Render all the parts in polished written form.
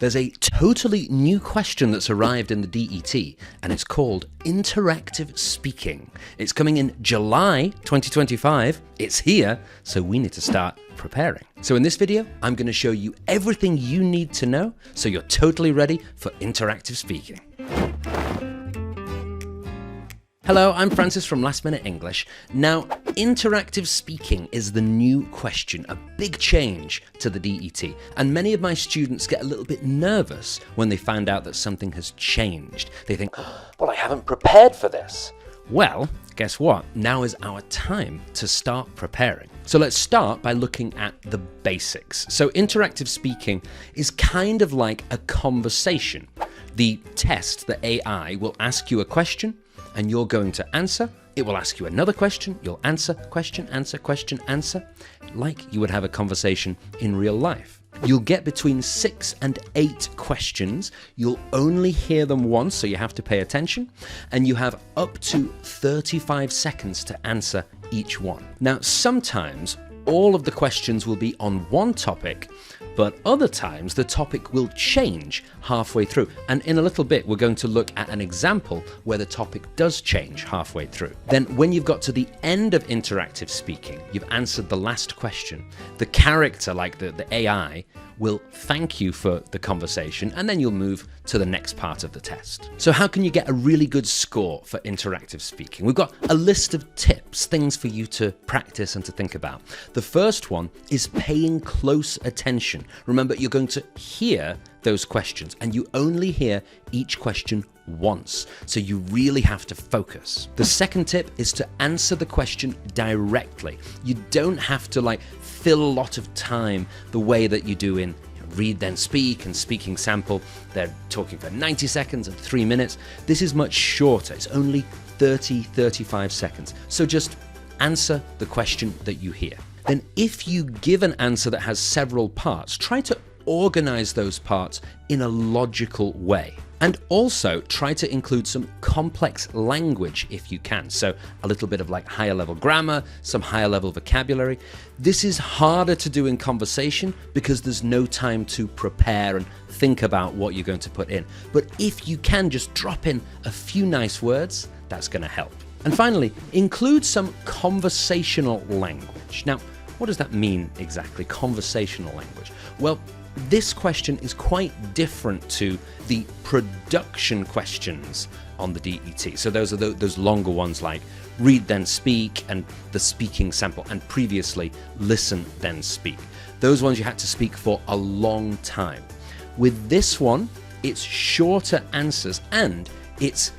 There's a totally new question that's arrived in the DET, and it's called interactive speaking. It's coming in July 2025. It's here, so we need to start preparing. So in this video, I'm going to show you everything you need to know so you're totally ready for interactive speaking. Hello, I'm Francis from Last Minute English. Now, interactive speaking is the new question, a big change to the DET, and many of my students get a little bit nervous when they find out that something has changed. They think, well, I haven't prepared for this. Well, guess what? Now is our time to start preparing. So let's start by looking at the basics. So interactive speaking is kind of like a conversation. The test, the AI, will ask you a question, and you're going to answer. It will ask you another question, you'll answer, question, answer, question, answer, like you would have a conversation in real life. You'll get between 6 and 8 questions. You'll only hear them once, so you have to pay attention, and you have up to 35 seconds to answer each one. Now, sometimes all of the questions will be on one topic, but other times the topic will change halfway through. And in a little bit, we're going to look at an example where the topic does change halfway through. Then when you've got to the end of interactive speaking, you've answered the last question, the character, like the AI, will thank you for the conversation, and then you'll move to the next part of the test. So how can you get a really good score for interactive speaking? We've got a list of tips, things for you to practice and to think about. The first one is paying close attention. Remember, you're going to hear those questions, and you only hear each question once, so you really have to focus. The second tip is to answer the question directly. You don't have to fill a lot of time the way that you do in Read Then Speak and Speaking Sample. They're talking for 90 seconds and 3 minutes. This is much shorter. It's only 35 seconds. So just answer the question that you hear. Then if you give an answer that has several parts, try to organize those parts in a logical way. And also try to include some complex language if you can. So a little bit of higher level grammar, some higher level vocabulary. This is harder to do in conversation because there's no time to prepare and think about what you're going to put in. But if you can just drop in a few nice words, that's going to help. And finally, include some conversational language. Now, what does that mean exactly, conversational language? Well, this question is quite different to the production questions on the DET. So those are those longer ones like Read Then Speak and the Speaking Sample, and previously Listen Then Speak. Those ones you had to speak for a long time. With this one, it's shorter answers and it's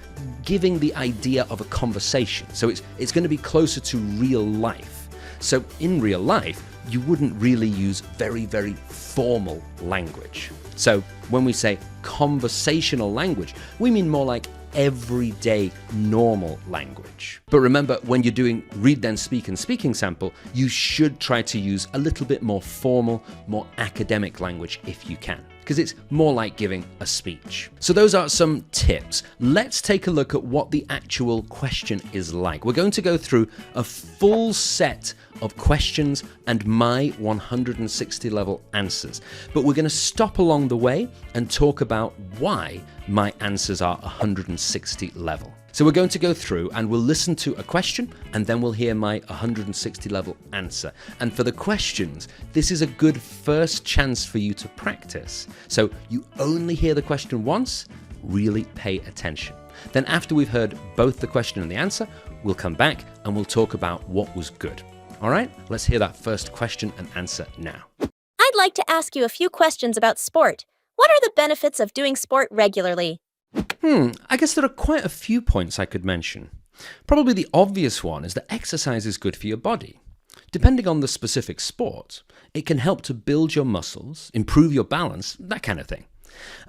giving the idea of a conversation. So it's going to be closer to real life. So in real life, you wouldn't really use very, very formal language. So when we say conversational language, we mean more like everyday normal language. But remember, when you're doing Read Then Speak and Speaking Sample, you should try to use a little bit more formal, more academic language if you can, because it's more like giving a speech. So those are some tips. Let's take a look at what the actual question is like. We're going to go through a full set of questions and my 160 level answers. But we're going to stop along the way and talk about why my answers are 160 level. So we're going to go through and we'll listen to a question and then we'll hear my 160 level answer. And for the questions, this is a good first chance for you to practice. So you only hear the question once, really pay attention. Then after we've heard both the question and the answer, we'll come back and we'll talk about what was good. All right, let's hear that first question and answer now. I'd like to ask you a few questions about sport. What are the benefits of doing sport regularly? I guess there are quite a few points I could mention. Probably the obvious one is that exercise is good for your body. Depending on the specific sport, it can help to build your muscles, improve your balance, that kind of thing.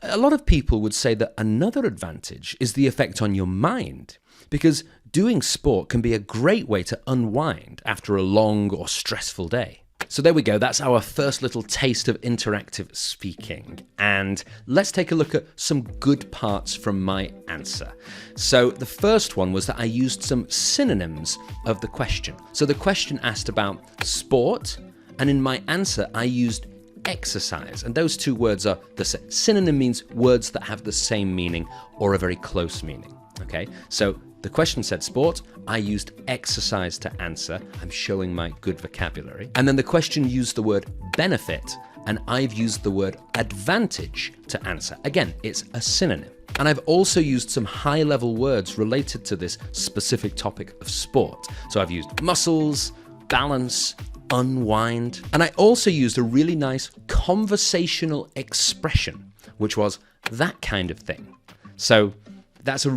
A lot of people would say that another advantage is the effect on your mind, because doing sport can be a great way to unwind after a long or stressful day. So there we go, that's our first little taste of interactive speaking. And let's take a look at some good parts from my answer. So the first one was that I used some synonyms of the question. So the question asked about sport, and in my answer I used exercise. And those two words are the same. Synonym means words that have the same meaning or a very close meaning. Okay, so the question said sport. I used exercise to answer. I'm showing my good vocabulary. And then the question used the word benefit, and I've used the word advantage to answer. Again, it's a synonym. And I've also used some high-level words related to this specific topic of sport. So I've used muscles, balance, unwind. And I also used a really nice conversational expression, which was that kind of thing. So that's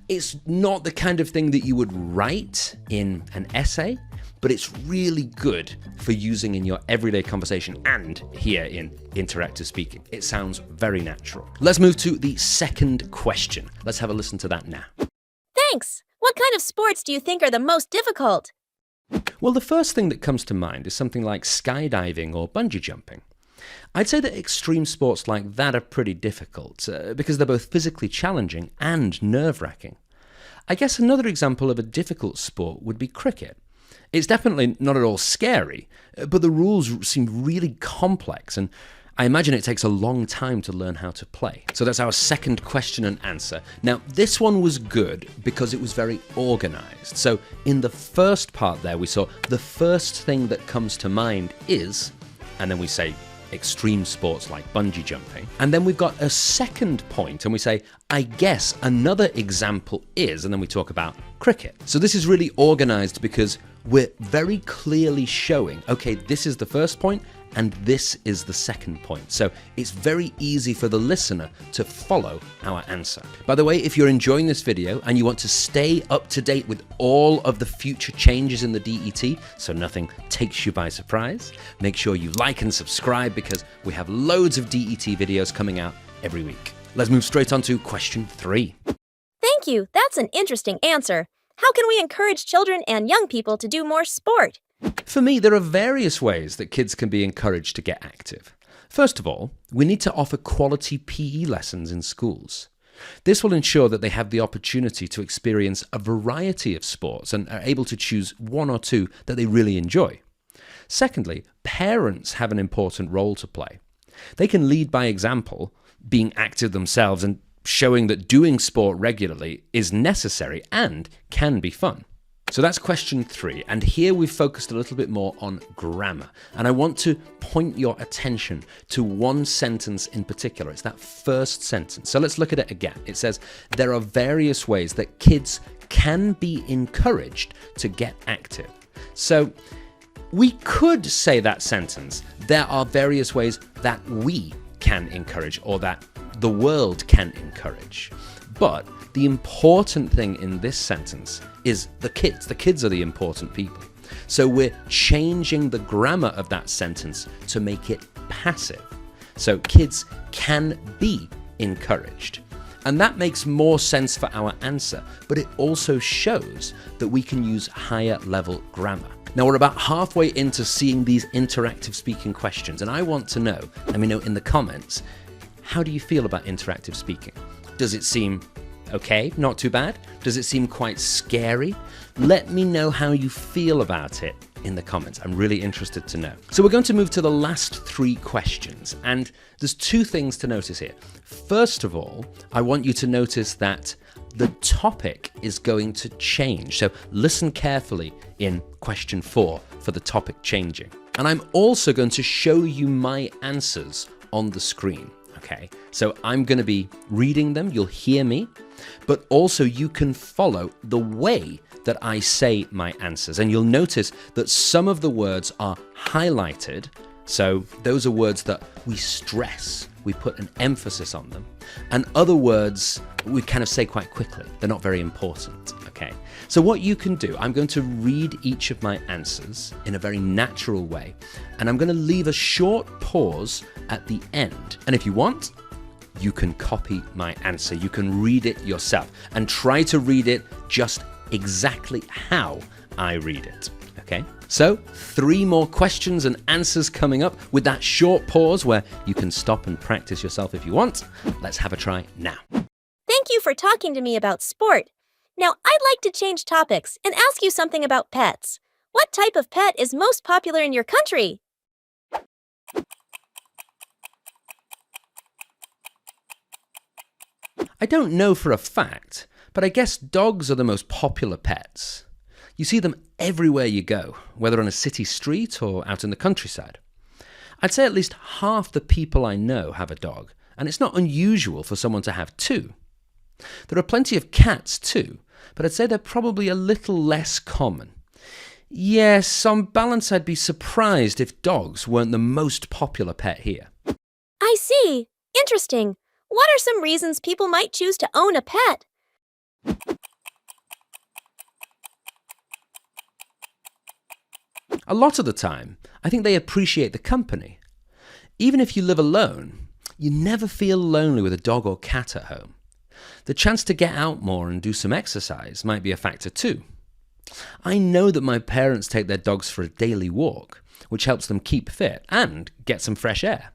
it's not the kind of thing that you would write in an essay, but it's really good for using in your everyday conversation and here in interactive speaking. It sounds very natural. Let's move to the second question. Let's have a listen to that now. Thanks! What kind of sports do you think are the most difficult? Well, the first thing that comes to mind is something like skydiving or bungee jumping. I'd say that extreme sports like that are pretty difficult because they're both physically challenging and nerve-wracking. I guess another example of a difficult sport would be cricket. It's definitely not at all scary, but the rules seem really complex, and I imagine it takes a long time to learn how to play. So that's our second question and answer. Now, this one was good because it was very organized. So in the first part there, we saw the first thing that comes to mind is, and then we say extreme sports like bungee jumping. And then we've got a second point and we say, I guess another example is, and then we talk about cricket. So this is really organized because we're very clearly showing, okay, this is the first point and this is the second point. So it's very easy for the listener to follow our answer. By the way, if you're enjoying this video and you want to stay up to date with all of the future changes in the DET so nothing takes you by surprise, make sure you like and subscribe because we have loads of DET videos coming out every week. Let's move straight on to question 3. Thank you. That's an interesting answer. How can we encourage children and young people to do more sport? For me, there are various ways that kids can be encouraged to get active. First of all, we need to offer quality PE lessons in schools. This will ensure that they have the opportunity to experience a variety of sports and are able to choose one or two that they really enjoy. Secondly, parents have an important role to play. They can lead by example, being active themselves and showing that doing sport regularly is necessary and can be fun. So that's question 3, and here we've focused a little bit more on grammar, and I want to point your attention to one sentence in particular. It's that first sentence. So let's look at it again. It says, there are various ways that kids can be encouraged to get active. So we could say that sentence, there are various ways that we can encourage or that the world can encourage. But the important thing in this sentence is the kids. The kids are the important people. So we're changing the grammar of that sentence to make it passive. So kids can be encouraged. And that makes more sense for our answer, but it also shows that we can use higher level grammar. Now we're about halfway into seeing these interactive speaking questions, and I want to know, let me know in the comments, how do you feel about interactive speaking? Does it seem okay, not too bad? Does it seem quite scary? Let me know how you feel about it in the comments. I'm really interested to know. So we're going to move to the last 3 questions, and there's 2 things to notice here. First of all, I want you to notice that the topic is going to change. So listen carefully in question 4 for the topic changing. And I'm also going to show you my answers on the screen. Okay, so I'm going to be reading them, you'll hear me, but also you can follow the way that I say my answers. And you'll notice that some of the words are highlighted. So those are words that we stress, we put an emphasis on them. And other words we kind of say quite quickly. They're not very important, okay? So what you can do, I'm going to read each of my answers in a very natural way, and I'm going to leave a short pause at the end. And if you want, you can copy my answer. You can read it yourself and try to read it just exactly how I read it, okay? So 3 more questions and answers coming up with that short pause where you can stop and practice yourself if you want. Let's have a try now. Thank you for talking to me about sport. Now, I'd like to change topics and ask you something about pets. What type of pet is most popular in your country? I don't know for a fact, but I guess dogs are the most popular pets. You see them everywhere you go, whether on a city street or out in the countryside. I'd say at least half the people I know have a dog, and it's not unusual for someone to have two. There are plenty of cats too, but I'd say they're probably a little less common. Yes, on balance I'd be surprised if dogs weren't the most popular pet here. I see. Interesting. What are some reasons people might choose to own a pet? A lot of the time, I think they appreciate the company. Even if you live alone, you never feel lonely with a dog or cat at home. The chance to get out more and do some exercise might be a factor too. I know that my parents take their dogs for a daily walk, which helps them keep fit and get some fresh air.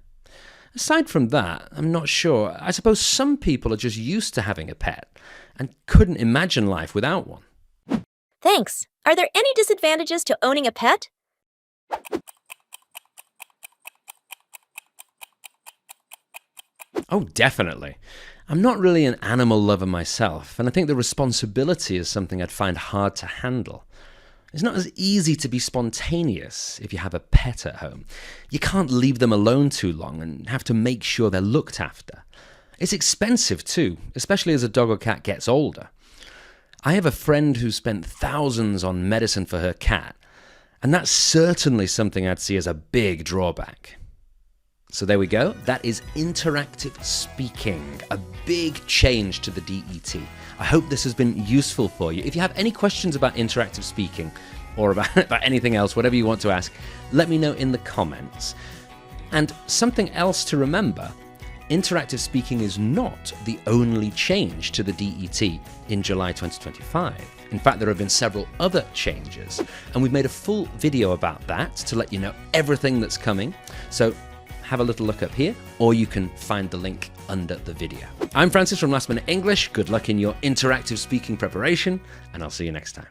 Aside from that, I'm not sure. I suppose some people are just used to having a pet and couldn't imagine life without one. Thanks. Are there any disadvantages to owning a pet? Oh, definitely. I'm not really an animal lover myself, and I think the responsibility is something I'd find hard to handle. It's not as easy to be spontaneous if you have a pet at home. You can't leave them alone too long and have to make sure they're looked after. It's expensive too, especially as a dog or cat gets older. I have a friend who spent thousands on medicine for her cat, and that's certainly something I'd see as a big drawback. So there we go. That is interactive speaking, a big change to the DET. I hope this has been useful for you. If you have any questions about interactive speaking or about anything else, whatever you want to ask, let me know in the comments. And something else to remember, interactive speaking is not the only change to the DET in July 2025. In fact, there have been several other changes, and we've made a full video about that to let you know everything that's coming. So have a little look up here, or you can find the link under the video. I'm Francis from Last Minute English. Good luck in your interactive speaking preparation, and I'll see you next time.